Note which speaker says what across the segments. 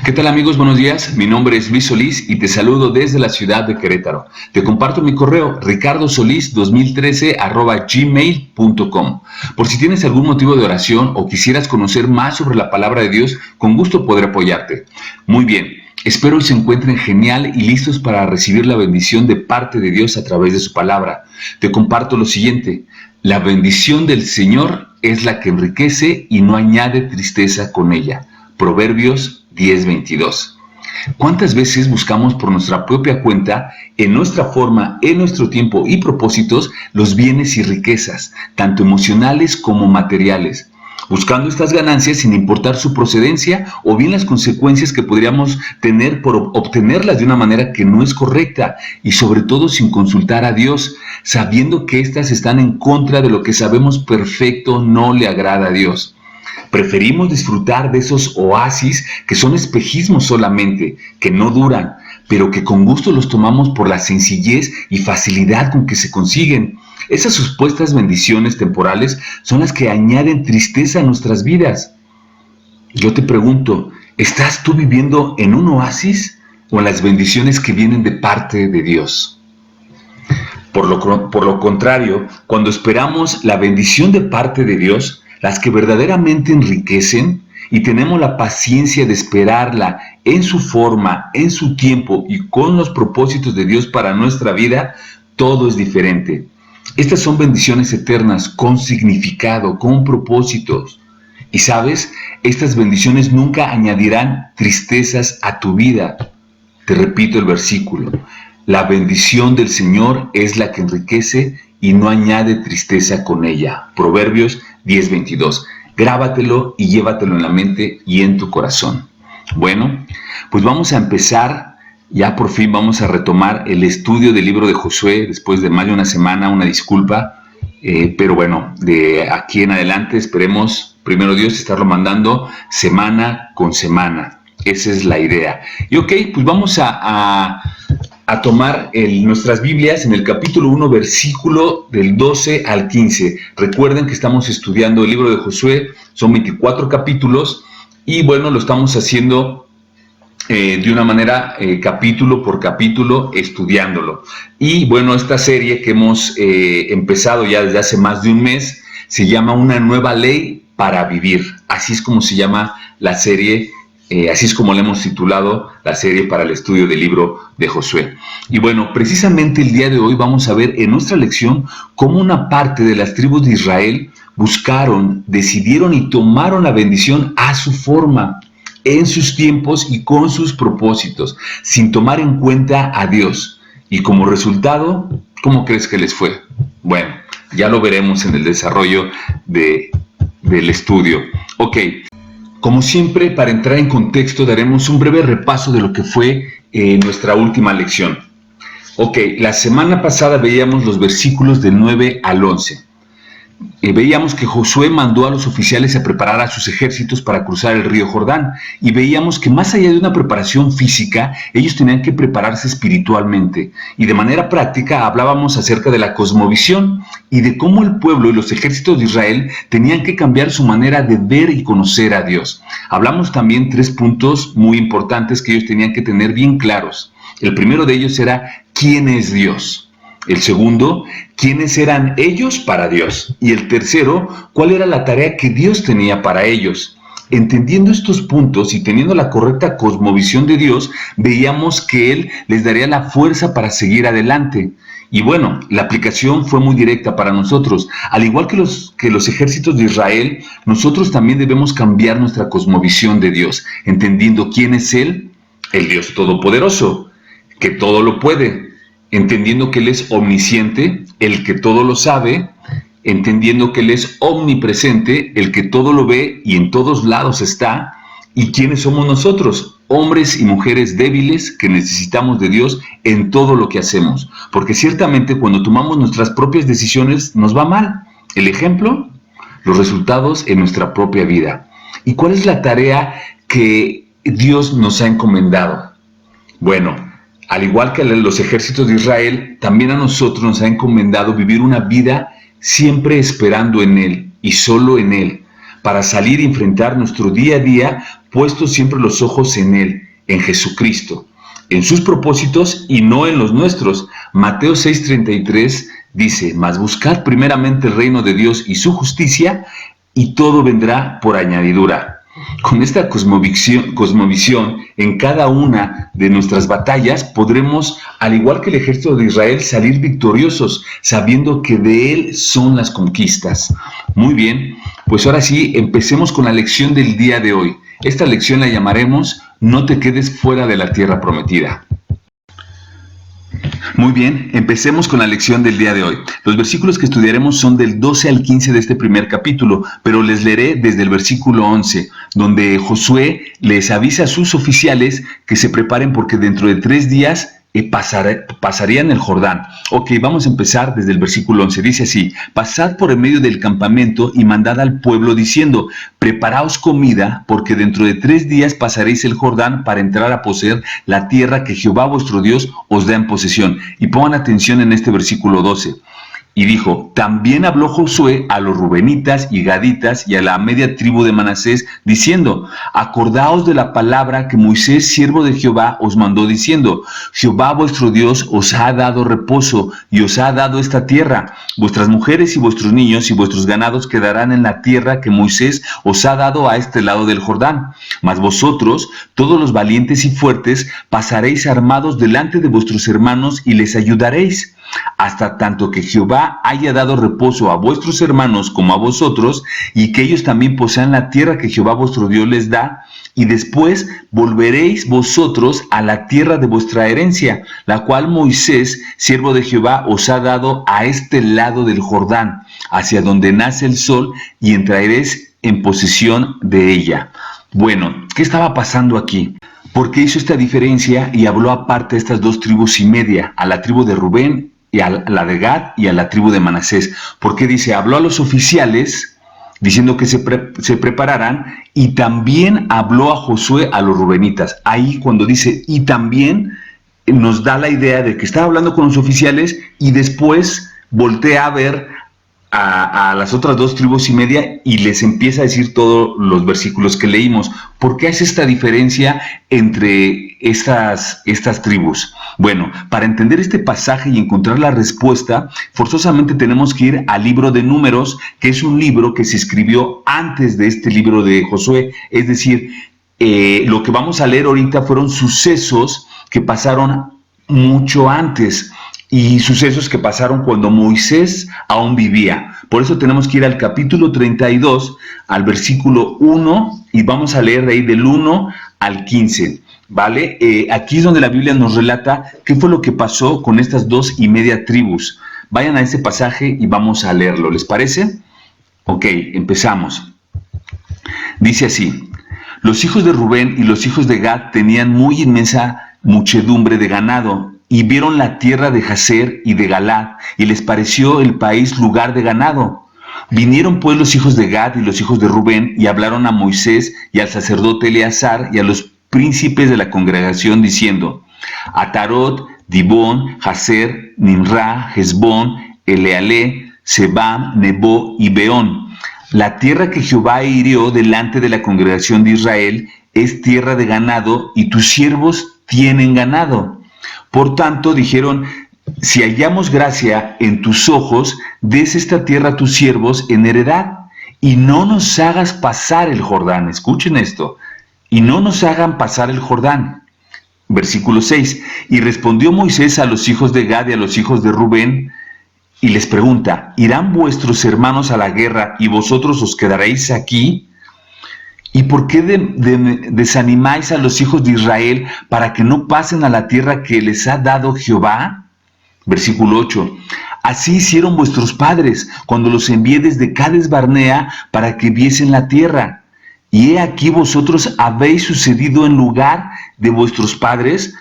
Speaker 1: ¿Qué tal amigos? Buenos días. Mi nombre es Luis Solís y te saludo desde la ciudad de Querétaro. Te comparto mi correo ricardosolis2013@gmail.com. Por si tienes algún motivo de oración o quisieras conocer más sobre la palabra de Dios, con gusto podré apoyarte. Muy bien. Espero que se encuentren genial y listos para recibir la bendición de parte de Dios a través de su palabra. Te comparto lo siguiente. La bendición del Señor es la que enriquece y no añade tristeza con ella. Proverbios 10:22. ¿Cuántas veces buscamos por nuestra propia cuenta, en nuestra forma, en nuestro tiempo y propósitos, los bienes y riquezas, tanto emocionales como materiales? Buscando estas ganancias sin importar su procedencia o bien las consecuencias que podríamos tener por obtenerlas de una manera que no es correcta y sobre todo sin consultar a Dios, sabiendo que éstas están en contra de lo que sabemos perfecto no le agrada a Dios. Preferimos disfrutar de esos oasis que son espejismos solamente, que no duran, pero que con gusto los tomamos por la sencillez y facilidad con que se consiguen. Esas supuestas bendiciones temporales son las que añaden tristeza a nuestras vidas. Yo te pregunto, ¿estás tú viviendo en un oasis o en las bendiciones que vienen de parte de Dios? Por lo contrario, cuando esperamos la bendición de parte de Dios, las que verdaderamente enriquecen, y tenemos la paciencia de esperarla en su forma, en su tiempo y con los propósitos de Dios para nuestra vida, todo es diferente. Estas son bendiciones eternas, con significado, con propósitos. Y sabes, estas bendiciones nunca añadirán tristezas a tu vida. Te repito el versículo. La bendición del Señor es la que enriquece y no añade tristeza con ella. Proverbios 10:22. Grábatelo y llévatelo en la mente y en tu corazón. Bueno, pues vamos a empezar. Ya por fin vamos a retomar el estudio del libro de Josué después de más de una semana, una disculpa. Pero bueno, de aquí en adelante esperemos, primero Dios, estarlo mandando semana con semana. Esa es la idea. Y ok, pues vamos a tomar nuestras Biblias en el capítulo 1, versículo del 12 al 15. Recuerden que estamos estudiando el libro de Josué, son 24 capítulos, y bueno, lo estamos haciendo de una manera capítulo por capítulo, estudiándolo. Y bueno, esta serie que hemos empezado ya desde hace más de un mes, se llama Una nueva ley para vivir. Así es como se llama la serie. Así es como le hemos titulado la serie para el estudio del libro de Josué. Y bueno, precisamente el día de hoy vamos a ver en nuestra lección cómo una parte de las tribus de Israel buscaron, decidieron y tomaron la bendición a su forma, en sus tiempos y con sus propósitos, sin tomar en cuenta a Dios. Y como resultado, ¿cómo crees que les fue? Bueno, ya lo veremos en el desarrollo del estudio. Ok. Como siempre, para entrar en contexto, daremos un breve repaso de lo que fue nuestra última lección. Ok, la semana pasada veíamos los versículos del 9 al 11. Veíamos que Josué mandó a los oficiales a preparar a sus ejércitos para cruzar el río Jordán. Y veíamos que más allá de una preparación física, ellos tenían que prepararse espiritualmente. Y de manera práctica hablábamos acerca de la cosmovisión y de cómo el pueblo y los ejércitos de Israel tenían que cambiar su manera de ver y conocer a Dios. Hablamos también 3 puntos muy importantes que ellos tenían que tener bien claros. El primero de ellos era ¿quién es Dios? El segundo, ¿quiénes eran ellos para Dios? Y el tercero, ¿cuál era la tarea que Dios tenía para ellos? Entendiendo estos puntos y teniendo la correcta cosmovisión de Dios, veíamos que Él les daría la fuerza para seguir adelante. Y bueno, la aplicación fue muy directa para nosotros. Al igual que los ejércitos de Israel, nosotros también debemos cambiar nuestra cosmovisión de Dios, entendiendo quién es Él, el Dios Todopoderoso, que todo lo puede. Entendiendo que Él es omnisciente, el que todo lo sabe, entendiendo que Él es omnipresente, el que todo lo ve y en todos lados está. ¿Y quiénes somos nosotros? Hombres y mujeres débiles que necesitamos de Dios en todo lo que hacemos. Porque ciertamente cuando tomamos nuestras propias decisiones nos va mal. El ejemplo, los resultados en nuestra propia vida. ¿Y cuál es la tarea que Dios nos ha encomendado? Bueno, al igual que a los ejércitos de Israel, también a nosotros nos ha encomendado vivir una vida siempre esperando en Él y solo en Él, para salir y enfrentar nuestro día a día, puestos siempre los ojos en Él, en Jesucristo, en sus propósitos y no en los nuestros. Mateo 6:33 dice: mas buscad primeramente el reino de Dios y su justicia, y todo vendrá por añadidura. Con esta cosmovisión en cada una de nuestras batallas podremos, al igual que el ejército de Israel, salir victoriosos, sabiendo que de Él son las conquistas. Muy bien, pues ahora sí, empecemos con la lección del día de hoy. Esta lección la llamaremos "No te quedes fuera de la tierra prometida". Muy bien, empecemos con la lección del día de hoy. Los versículos que estudiaremos son del 12 al 15 de este primer capítulo, pero les leeré desde el versículo 11, donde Josué les avisa a sus oficiales que se preparen porque dentro de 3 días pasarían el Jordán. Ok, vamos a empezar desde el versículo 11. Dice así: pasad por en medio del campamento y mandad al pueblo diciendo: preparaos comida, porque dentro de 3 días pasaréis el Jordán para entrar a poseer la tierra que Jehová vuestro Dios os da en posesión. Y pongan atención en este versículo 12. Y dijo: también habló Josué a los rubenitas y gaditas y a la media tribu de Manasés, diciendo: acordaos de la palabra que Moisés, siervo de Jehová, os mandó, diciendo: Jehová vuestro Dios os ha dado reposo y os ha dado esta tierra. Vuestras mujeres y vuestros niños y vuestros ganados quedarán en la tierra que Moisés os ha dado a este lado del Jordán. Mas vosotros, todos los valientes y fuertes, pasaréis armados delante de vuestros hermanos y les ayudaréis, hasta tanto que Jehová haya dado reposo a vuestros hermanos como a vosotros, y que ellos también posean la tierra que Jehová vuestro Dios les da, y después volveréis vosotros a la tierra de vuestra herencia, la cual Moisés, siervo de Jehová, os ha dado a este lado del Jordán, hacia donde nace el sol, y entraréis en posesión de ella. Bueno, ¿qué estaba pasando aquí? ¿Por qué hizo esta diferencia y habló aparte a estas 2 tribus y media, a la tribu de Rubén y a la de Gad y a la tribu de Manasés? Porque dice, habló a los oficiales diciendo que se prepararan, y también habló a Josué a los rubenitas. Ahí cuando dice y también, nos da la idea de que estaba hablando con los oficiales y después voltea a ver a las otras 2 tribus y media y les empieza a decir todos los versículos que leímos. ¿Por qué hace esta diferencia entre estas tribus? Bueno, para entender este pasaje y encontrar la respuesta, forzosamente tenemos que ir al libro de Números, que es un libro que se escribió antes de este libro de Josué. Es decir, lo que vamos a leer ahorita fueron sucesos que pasaron mucho antes, y sucesos que pasaron cuando Moisés aún vivía. Por eso tenemos que ir al capítulo 32, al versículo 1, y vamos a leer de ahí del 1 al 15, ¿vale? Aquí es donde la Biblia nos relata qué fue lo que pasó con estas 2 y media tribus. Vayan a ese pasaje y vamos a leerlo, ¿les parece? Ok, empezamos. Dice así: los hijos de Rubén y los hijos de Gad tenían muy inmensa muchedumbre de ganado, y vieron la tierra de Jazer y de Galad, y les pareció el país lugar de ganado. Vinieron pues los hijos de Gad y los hijos de Rubén, y hablaron a Moisés y al sacerdote Eleazar y a los príncipes de la congregación, diciendo: Atarot, Dibón, Jazer, Nimra, Hesbón, Eleale, Sebam, Nebo y Beón. La tierra que Jehová hirió delante de la congregación de Israel es tierra de ganado, y tus siervos tienen ganado. Por tanto, dijeron: si hallamos gracia en tus ojos, des esta tierra a tus siervos en heredad, y no nos hagas pasar el Jordán. Escuchen esto: y no nos hagan pasar el Jordán. Versículo 6. Y respondió Moisés a los hijos de Gad y a los hijos de Rubén, y les pregunta: ¿irán vuestros hermanos a la guerra y vosotros os quedaréis aquí? ¿Y por qué desanimáis a los hijos de Israel para que no pasen a la tierra que les ha dado Jehová? Versículo 8. Así hicieron vuestros padres cuando los envié desde Cades Barnea para que viesen la tierra. Y he aquí vosotros habéis sucedido en lugar de vuestros padres,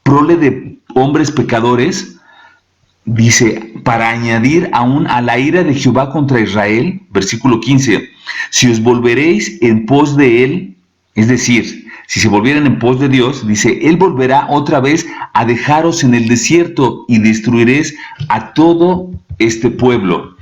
Speaker 1: prole de hombres pecadores. Dice, para añadir aún a la ira de Jehová contra Israel. Versículo 15. Si os volveréis en pos de él, es decir, si se volvieran en pos de Dios, dice, él volverá otra vez a dejaros en el desierto y destruiréis a todo este pueblo.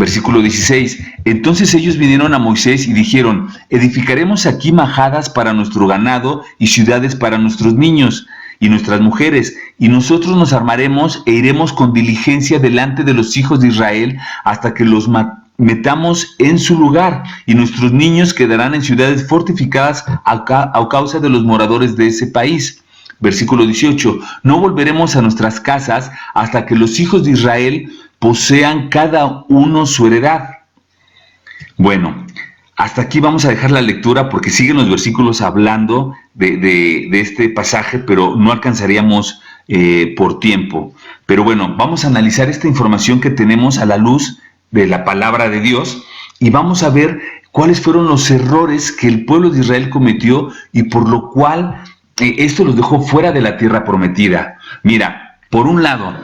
Speaker 1: Versículo 16. Entonces ellos vinieron a Moisés y dijeron: edificaremos aquí majadas para nuestro ganado y ciudades para nuestros niños y nuestras mujeres, y nosotros nos armaremos e iremos con diligencia delante de los hijos de Israel hasta que los metamos en su lugar, y nuestros niños quedarán en ciudades fortificadas a causa de los moradores de ese país. Versículo 18. No volveremos a nuestras casas hasta que los hijos de Israel posean cada uno su heredad. Bueno, hasta aquí vamos a dejar la lectura porque siguen los versículos hablando de este pasaje, pero no alcanzaríamos por tiempo. Pero bueno, vamos a analizar esta información que tenemos a la luz de la palabra de Dios y vamos a ver cuáles fueron los errores que el pueblo de Israel cometió y por lo cual esto los dejó fuera de la tierra prometida. Mira, por un lado,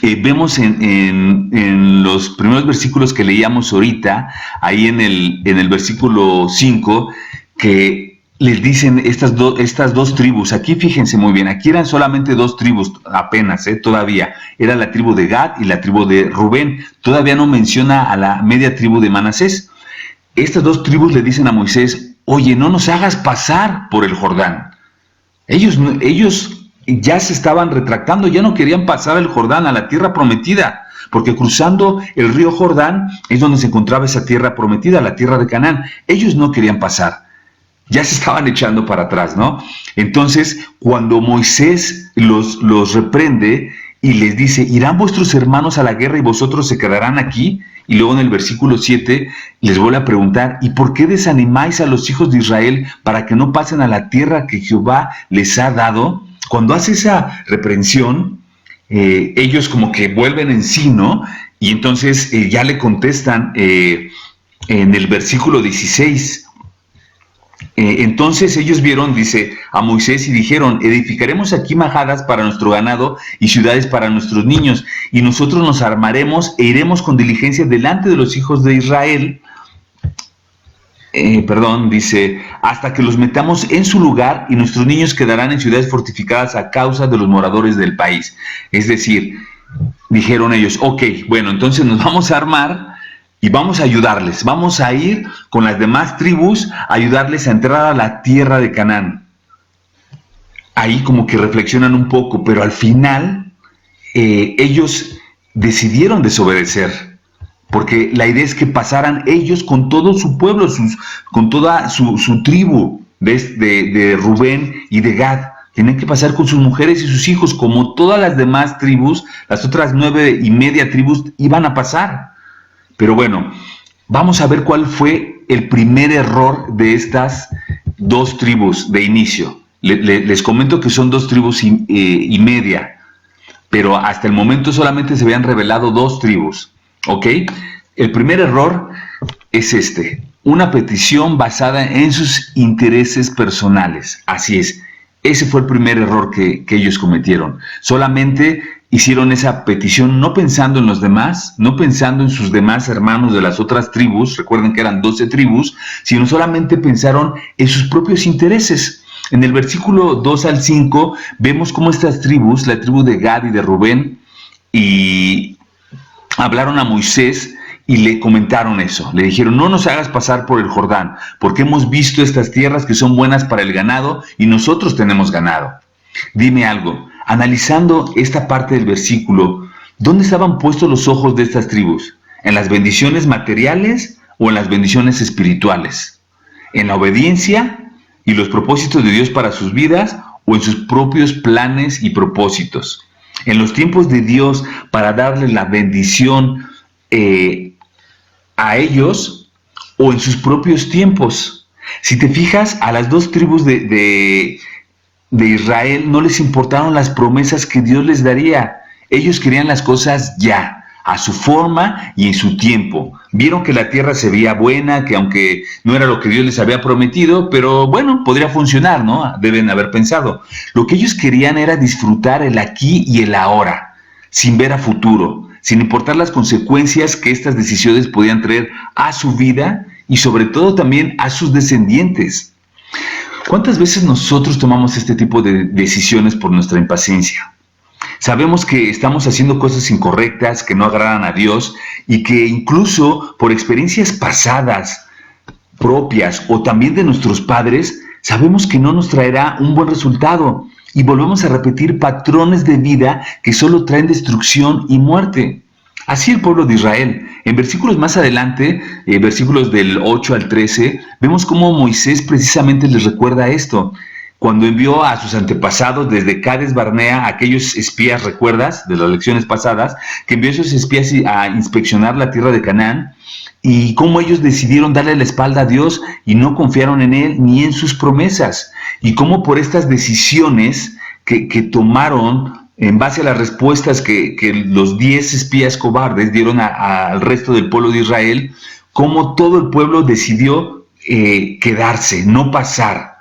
Speaker 1: vemos en los primeros versículos que leíamos ahorita, ahí en el versículo 5, que les dicen estas dos tribus. Aquí fíjense muy bien, aquí eran solamente dos tribus apenas, todavía. Era la tribu de Gad y la tribu de Rubén. Todavía no menciona a la media tribu de Manasés. Estas dos tribus le dicen a Moisés: oye, no nos hagas pasar por el Jordán. Ellos ya se estaban retractando, ya no querían pasar el Jordán a la tierra prometida, porque cruzando el río Jordán es donde se encontraba esa tierra prometida, la tierra de Canaán. Ellos no querían pasar, ya se estaban echando para atrás, ¿no? Entonces, cuando Moisés los reprende y les dice: irán vuestros hermanos a la guerra y vosotros se quedarán aquí. Y luego en el versículo 7 les vuelve a preguntar: ¿y por qué desanimáis a los hijos de Israel para que no pasen a la tierra que Jehová les ha dado? Cuando hace esa reprensión, ellos como que vuelven en sí, ¿no? Y entonces ya le contestan en el versículo 16. Entonces ellos vieron, dice, a Moisés y dijeron: edificaremos aquí majadas para nuestro ganado y ciudades para nuestros niños, y nosotros nos armaremos e iremos con diligencia delante de los hijos de Israel, dice, hasta que los metamos en su lugar, y nuestros niños quedarán en ciudades fortificadas a causa de los moradores del país. Es decir, dijeron ellos: ok, bueno, entonces nos vamos a armar y vamos a ayudarles, vamos a ir con las demás tribus a ayudarles a entrar a la tierra de Canaán. Ahí como que reflexionan un poco, pero al final ellos decidieron desobedecer, porque la idea es que pasaran ellos con todo su pueblo, con toda su tribu de Rubén y de Gad. Tenían que pasar con sus mujeres y sus hijos, como todas las demás tribus, las otras 9.5 tribus iban a pasar. Pero bueno, vamos a ver cuál fue el primer error de estas dos tribus de inicio. Les comento que son 2,5 tribus, pero hasta el momento solamente se habían revelado 2 tribus, ¿ok? El primer error es una petición basada en sus intereses personales. Así es, ese fue el primer error que ellos cometieron. Solamente hicieron esa petición no pensando en los demás, no pensando en sus demás hermanos de las otras tribus, recuerden que eran 12 tribus, sino solamente pensaron en sus propios intereses. En el versículo 2 al 5 vemos cómo estas tribus, la tribu de Gad y de Rubén, y hablaron a Moisés y le comentaron eso. Le dijeron: no nos hagas pasar por el Jordán, porque hemos visto estas tierras que son buenas para el ganado y nosotros tenemos ganado. Dime algo, analizando esta parte del versículo, ¿dónde estaban puestos los ojos de estas tribus? ¿En las bendiciones materiales o en las bendiciones espirituales? ¿En la obediencia y los propósitos de Dios para sus vidas o en sus propios planes y propósitos? ¿En los tiempos de Dios para darle la bendición a ellos o en sus propios tiempos? Si te fijas, a las 2 tribus de Israel no les importaron las promesas que Dios les daría. Ellos querían las cosas ya, a su forma y en su tiempo. Vieron que la tierra se veía buena, que aunque no era lo que Dios les había prometido, pero bueno, podría funcionar, ¿no? Deben haber pensado. Lo que ellos querían era disfrutar el aquí y el ahora, sin ver a futuro, sin importar las consecuencias que estas decisiones podían traer a su vida y sobre todo también a sus descendientes. ¿Cuántas veces nosotros tomamos este tipo de decisiones por nuestra impaciencia? Sabemos que estamos haciendo cosas incorrectas, que no agradan a Dios y que incluso por experiencias pasadas, propias o también de nuestros padres, sabemos que no nos traerá un buen resultado y volvemos a repetir patrones de vida que solo traen destrucción y muerte. Así el pueblo de Israel. En versículos más adelante, versículos del 8 al 13, vemos cómo Moisés precisamente les recuerda esto. Cuando envió a sus antepasados desde Cades Barnea, aquellos espías, ¿recuerdas? De las lecciones pasadas, que envió a esos espías a inspeccionar la tierra de Canaán, y cómo ellos decidieron darle la espalda a Dios y no confiaron en Él ni en sus promesas, y cómo por estas decisiones que tomaron en base a las respuestas que los 10 espías cobardes dieron al resto del pueblo de Israel, cómo todo el pueblo decidió quedarse, no pasar.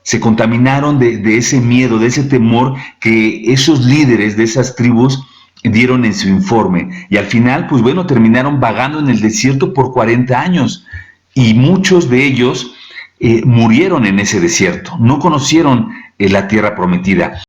Speaker 1: Se contaminaron de ese miedo, de ese temor que esos líderes de esas tribus dieron en su informe. Y al final, pues bueno, terminaron vagando en el desierto por 40 años. Y muchos de ellos murieron en ese desierto. No conocieron la tierra prometida.